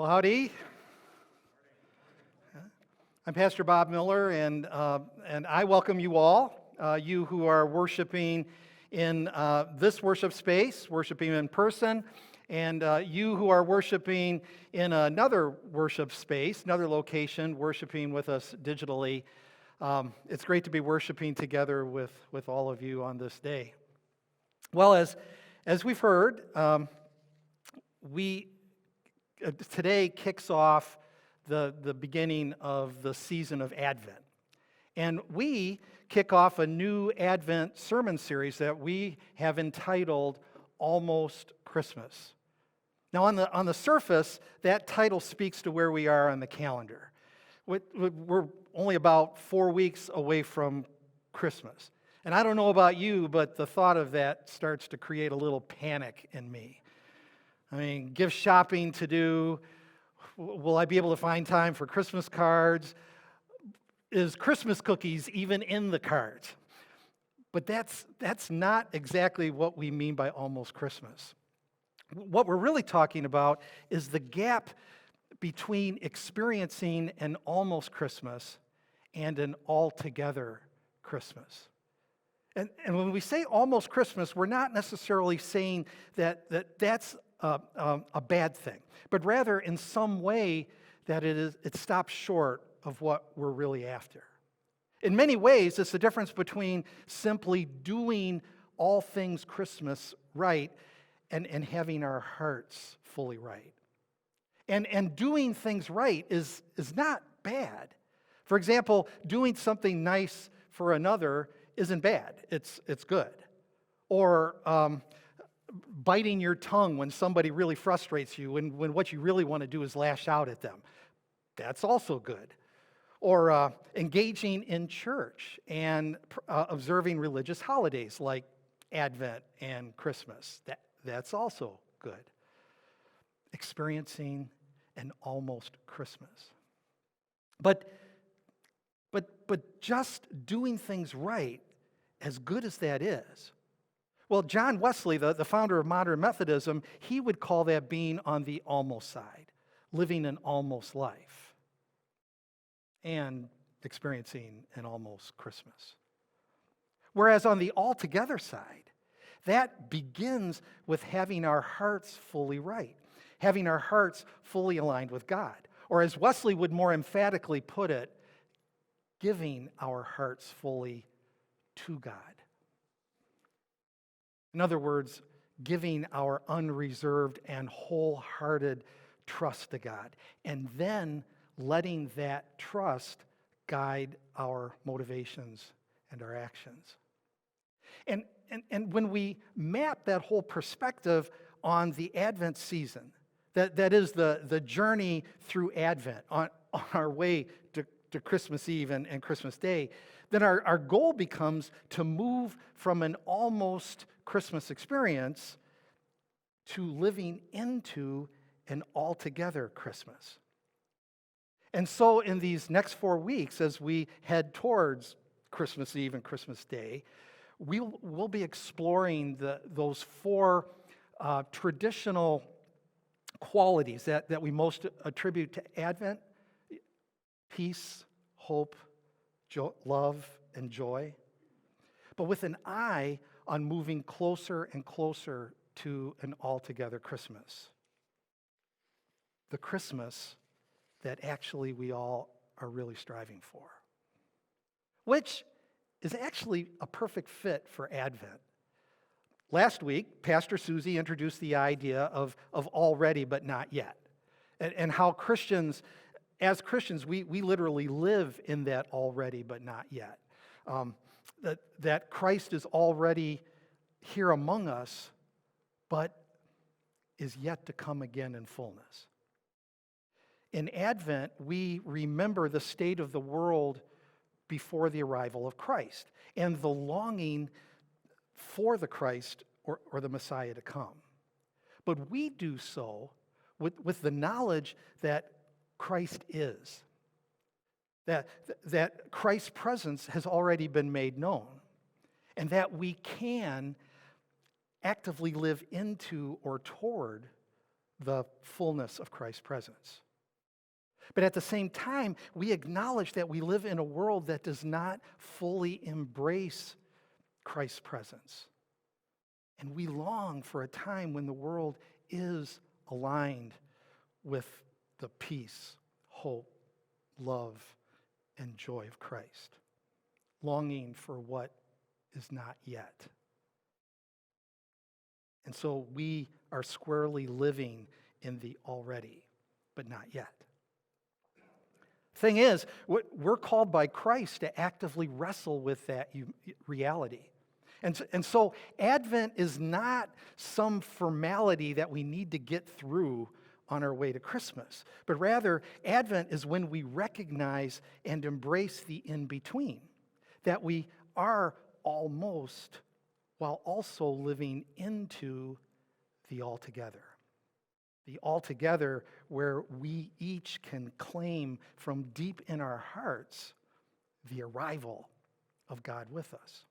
Well, howdy. I'm Pastor Bob Miller, and I welcome you all, you who are worshiping in this worship space, worshiping in person, and you who are worshiping in another worship space, another location, worshiping with us digitally. It's great to be worshiping together with all of you on this day. Well, as we've heard, today kicks off the beginning of the season of Advent. And we kick off a new Advent sermon series that we have entitled Almost Christmas. Now, on the surface, that title speaks to where we are on the calendar. We're only about 4 weeks away from Christmas. And I don't know about you, but the thought of that starts to create a little panic in me. I mean, gift shopping to do. Will I be able to find time for Christmas cards? Is Christmas cookies even in the cards? But that's not exactly what we mean by almost Christmas. What we're really talking about is the gap between experiencing an almost Christmas and an altogether Christmas. And when we say almost Christmas, we're not necessarily saying that's a bad thing, but rather in some way that it stops short of what we're really after. In many ways, it's the difference between simply doing all things Christmas right and having our hearts fully right. And doing things right is not bad. For example, doing something nice for another isn't bad. It's good. Or biting your tongue when somebody really frustrates you, when what you really want to do is lash out at them. That's also good. Or engaging in church and observing religious holidays like Advent and Christmas. That's also good. Experiencing an almost Christmas. But just doing things right, as good as that is, well, John Wesley, the founder of modern Methodism, he would call that being on the almost side, living an almost life, and experiencing an almost Christmas. Whereas on the altogether side, that begins with having our hearts fully right, having our hearts fully aligned with God. Or as Wesley would more emphatically put it, giving our hearts fully to God. In other words, giving our unreserved and wholehearted trust to God, and then letting that trust guide our motivations and our actions. And when we map that whole perspective on the Advent season, that is the journey through Advent, on our way to Christmas Eve and Christmas Day, then our goal becomes to move from an almost Christmas experience to living into an altogether Christmas. And so in these next 4 weeks, as we head towards Christmas Eve and Christmas Day, we'll be exploring those 4 traditional qualities that we most attribute to Advent: peace, hope, love, and joy, but with an eye on moving closer and closer to an altogether Christmas. The Christmas that actually we all are really striving for, which is actually a perfect fit for Advent. Last week, Pastor Susie introduced the idea of already but not yet, and how as Christians, we literally live in that already but not yet. That Christ is already here among us, but is yet to come again in fullness. In Advent, we remember the state of the world before the arrival of Christ and the longing for the Christ or the Messiah to come. But we do so with the knowledge that Christ is, that Christ's presence has already been made known, and that we can actively live into or toward the fullness of Christ's presence. But at the same time, we acknowledge that we live in a world that does not fully embrace Christ's presence. And we long for a time when the world is aligned with the peace, hope, love, and joy of Christ. Longing for what is not yet. And so we are squarely living in the already, but not yet. Thing is, we're called by Christ to actively wrestle with that reality. And so Advent is not some formality that we need to get through on our way to Christmas, but rather Advent is when we recognize and embrace the in-between, that we are almost while also living into the altogether. The altogether where we each can claim from deep in our hearts the arrival of God with us.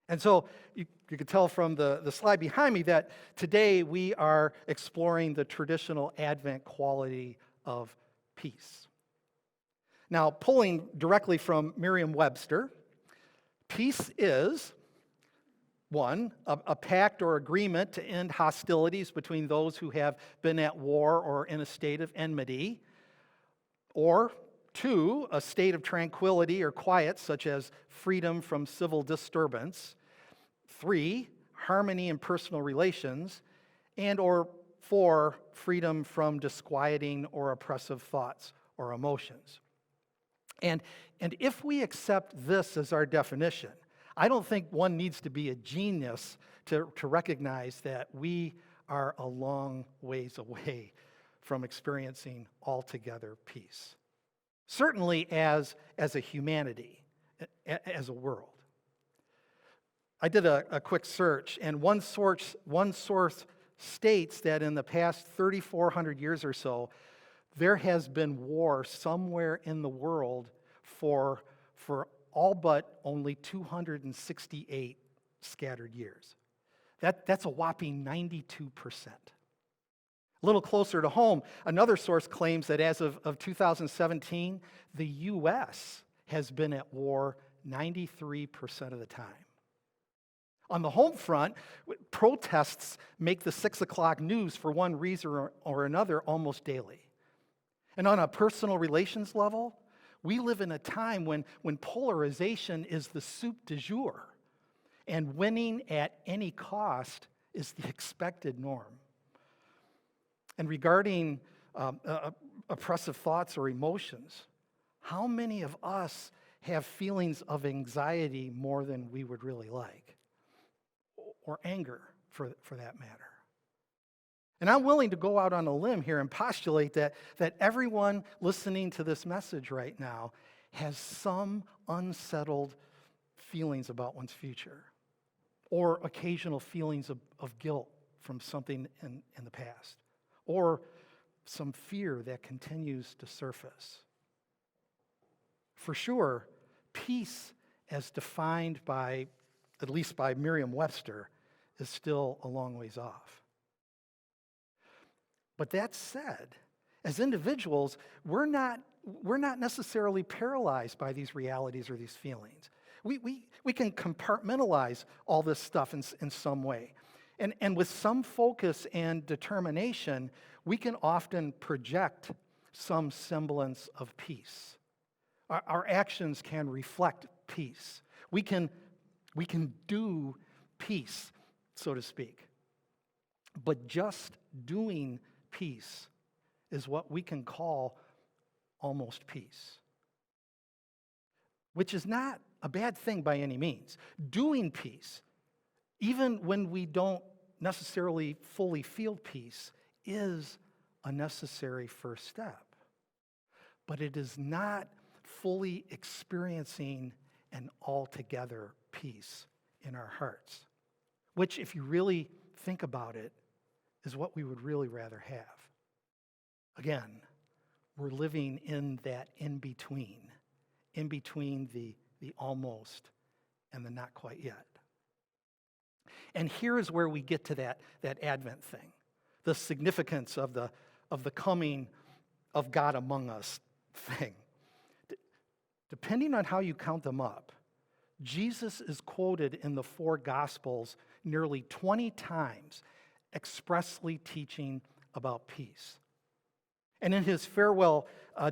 And so you can tell from the slide behind me that today we are exploring the traditional Advent quality of peace. Now, pulling directly from Merriam-Webster, peace is, one, a pact or agreement to end hostilities between those who have been at war or in a state of enmity. Or, two, a state of tranquility or quiet, such as freedom from civil disturbance. Three, harmony in personal relations. And or four, freedom from disquieting or oppressive thoughts or emotions. And if we accept this as our definition, I don't think one needs to be a genius to recognize that we are a long ways away from experiencing altogether peace. Certainly as a humanity, as a world. I did a quick search, and one source states that in the past 3,400 years or so, there has been war somewhere in the world for all but only 268 scattered years. That's a whopping 92%. A little closer to home, another source claims that as of 2017, the U.S. has been at war 93% of the time. On the home front, protests make the 6 o'clock news for one reason or another almost daily. And on a personal relations level, we live in a time when polarization is the soup du jour, and winning at any cost is the expected norm. And regarding oppressive thoughts or emotions, how many of us have feelings of anxiety more than we would really like? Or anger, for that matter? And I'm willing to go out on a limb here and postulate that everyone listening to this message right now has some unsettled feelings about one's future, or occasional feelings of guilt from something in the past, or some fear that continues to surface. For sure, peace as defined by, at least by Merriam-Webster, is still a long ways off. But that said, as individuals, we're not necessarily paralyzed by these realities or these feelings. We can compartmentalize all this stuff in some way. And with some focus and determination, we can often project some semblance of peace. Our actions can reflect peace. We can do peace, so to speak. But just doing peace is what we can call almost peace, which is not a bad thing by any means. Doing peace, even when we don't necessarily fully feel peace, is a necessary first step. But it is not fully experiencing an altogether peace in our hearts, which, if you really think about it, is what we would really rather have. Again, we're living in that in-between the almost and the not quite yet. And here is where we get to that Advent thing. the significance of the coming of God among us thing. Depending on how you count them up, Jesus is quoted in the four Gospels nearly 20 times, expressly teaching about peace. And in his farewell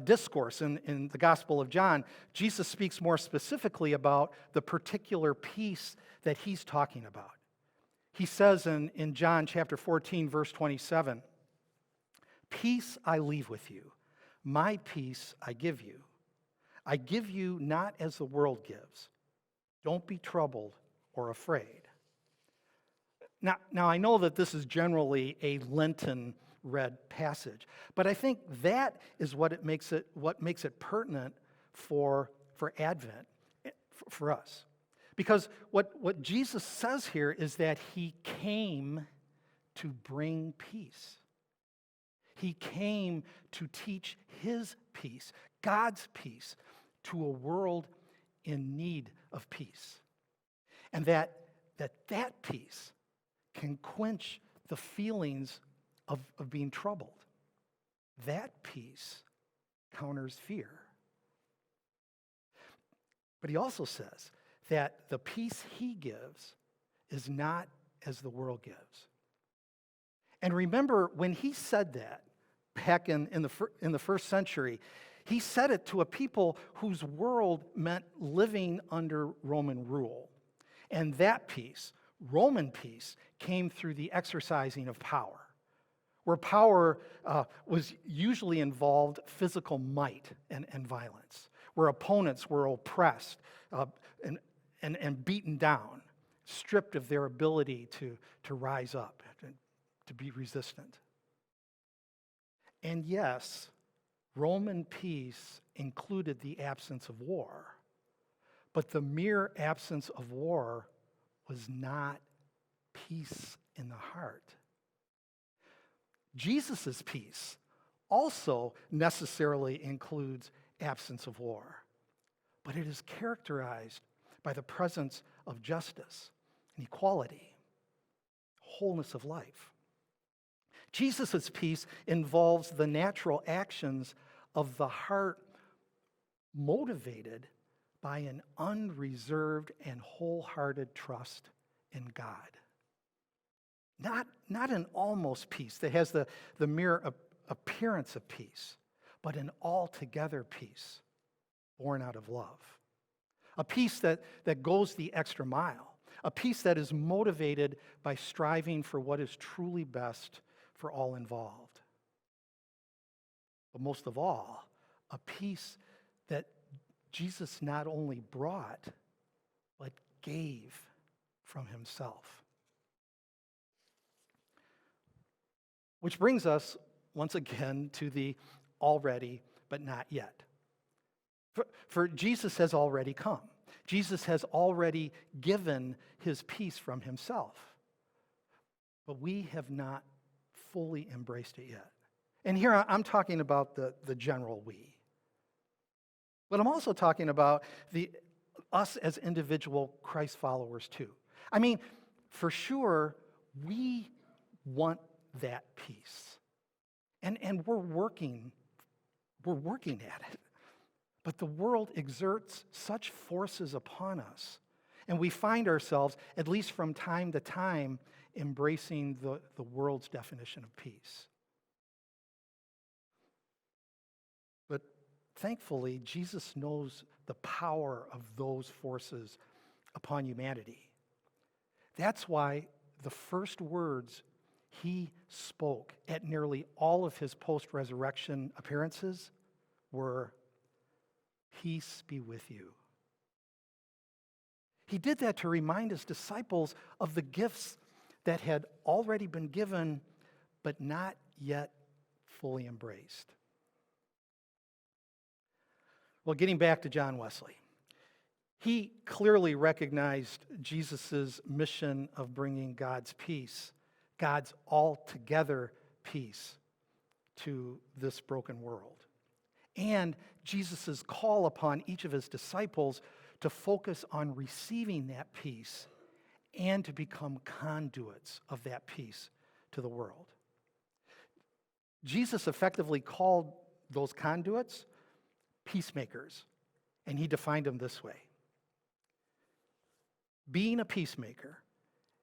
discourse in the Gospel of John, Jesus speaks more specifically about the particular peace that he's talking about. He says in John chapter 14, verse 27, "Peace I leave with you, my peace I give you. I give you not as the world gives. Don't be troubled or afraid." Now I know that this is generally a Lenten read passage, but I think that is what makes it pertinent for Advent for us. Because what Jesus says here is that he came to bring peace. He came to teach his peace, God's peace, to a world in need of peace. And that peace can quench the feelings of being troubled. That peace counters fear. But he also says that the peace he gives is not as the world gives. And remember, when he said that back in the first century, he said it to a people whose world meant living under Roman rule. And that peace, Roman peace, came through the exercising of power, where power was usually involved physical might and violence, where opponents were oppressed and beaten down, stripped of their ability to rise up, to be resistant. And yes, Roman peace included the absence of war, but the mere absence of war was not peace in the heart. Jesus' peace also necessarily includes absence of war, but it is characterized by the presence of justice and equality, wholeness of life. Jesus' peace involves the natural actions of the heart motivated by an unreserved and wholehearted trust in God. Not an almost peace that has the mere appearance of peace, but an altogether peace born out of love. A peace that goes the extra mile. A peace that is motivated by striving for what is truly best for all involved. But most of all, a peace that Jesus not only brought, but gave from himself. Which brings us once again to the already but not yet. For Jesus has already come. Jesus has already given his peace from himself. But we have not fully embraced it yet. And here I'm talking about the general we. But I'm also talking about us as individual Christ followers too. I mean, for sure, we want that peace. And we're working at it. But the world exerts such forces upon us. And we find ourselves, at least from time to time, embracing the world's definition of peace. But thankfully, Jesus knows the power of those forces upon humanity. That's why the first words he spoke at nearly all of his post-resurrection appearances were, "Peace be with you." He did that to remind his disciples of the gifts that had already been given, but not yet fully embraced. Well, getting back to John Wesley, he clearly recognized Jesus' mission of bringing God's peace, God's altogether peace, to this broken world. And Jesus' call upon each of his disciples to focus on receiving that peace and to become conduits of that peace to the world. Jesus effectively called those conduits peacemakers, and he defined them this way. Being a peacemaker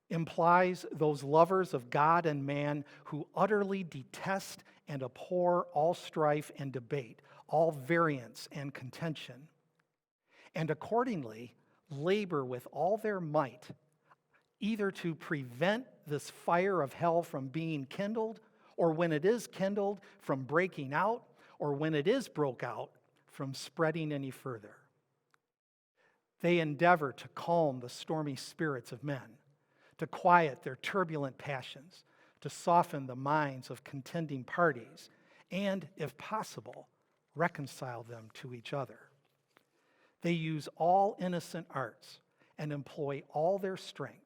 implies those lovers of God and man who utterly detest and abhor all strife and debate, all variance and contention, and accordingly labor with all their might either to prevent this fire of hell from being kindled, or when it is kindled, from breaking out, or when it is broke out, from spreading any further. They endeavor to calm the stormy spirits of men, to quiet their turbulent passions, to soften the minds of contending parties, and, if possible, reconcile them to each other. They use all innocent arts and employ all their strength,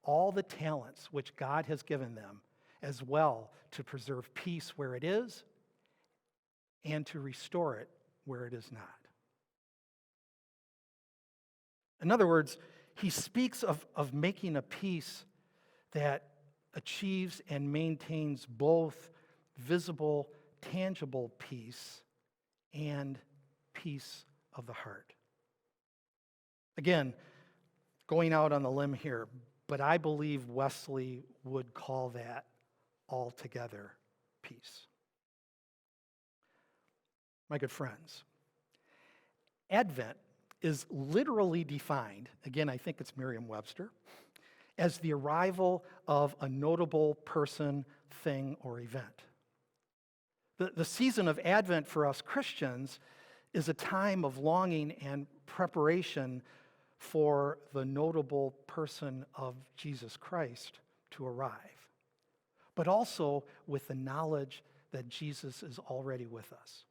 all the talents which God has given them, as well to preserve peace where it is and to restore it where it is not. In other words, he speaks of making a peace that achieves and maintains both visible, tangible peace and peace of the heart. Again, going out on the limb here, but I believe Wesley would call that altogether peace. My good friends, Advent is literally defined, again, I think it's Merriam-Webster, as the arrival of a notable person, thing, or event. The season of Advent for us Christians is a time of longing and preparation for the notable person of Jesus Christ to arrive, but also with the knowledge that Jesus is already with us.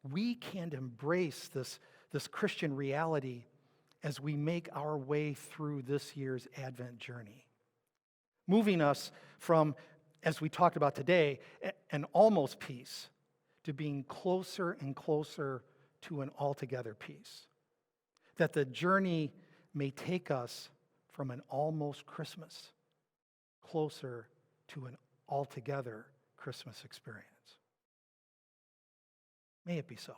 We can embrace this Christian reality as we make our way through this year's Advent journey, moving us from, as we talked about today, an almost peace to being closer and closer to an altogether peace. That the journey may take us from an almost Christmas closer to an altogether Christmas experience. May it be so.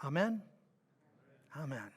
Amen? Amen.